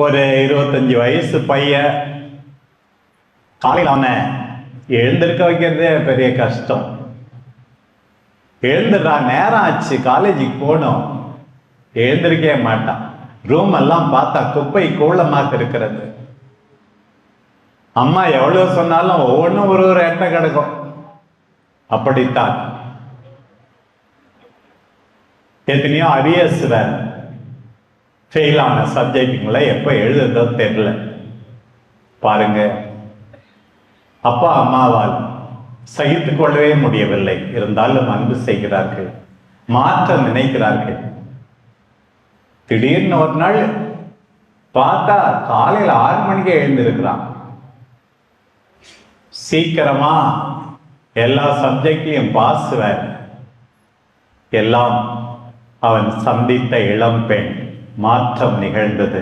ஒரு 25 வயசு பையன் காலையில் அவனை எழுந்திருக்க வைக்கிறதே பெரிய கஷ்டம். எழுந்துடுறா, நேரம் ஆச்சு, காலேஜுக்கு போகணும். எழுந்திருக்கவே மாட்டான். ரூம் எல்லாம் பார்த்தா குப்பை கூலமாக இருக்கிறது. அம்மா எவ்வளவு சொன்னாலும் ஒவ்வொன்றும் ஒரு ஒரு எட்ட கிடக்கும். அப்படித்தான் எத்தனையோ அரியர்ஸ் வேற, ஃபெயிலான சப்ஜெக்டுங்களை எப்போ எழுதுறதோ தெரியல. பாருங்க, அப்பா அம்மாவால் சகித்து கொள்ளவே முடியவில்லை. இருந்தாலும் அன்பு செய்கிறார்கள், மாற்ற நினைக்கிறார்கள். திடீர்னு ஒரு நாள் பார்த்தா காலையில் 6 மணிக்கு எழுந்திருக்கிறான். சீக்கிரமா எல்லா சப்ஜெக்டையும் பாஸ் வேற. எல்லாம் அவன் சந்தித்த இளம்பெண். மாற்றம் நிகழ்ந்தது.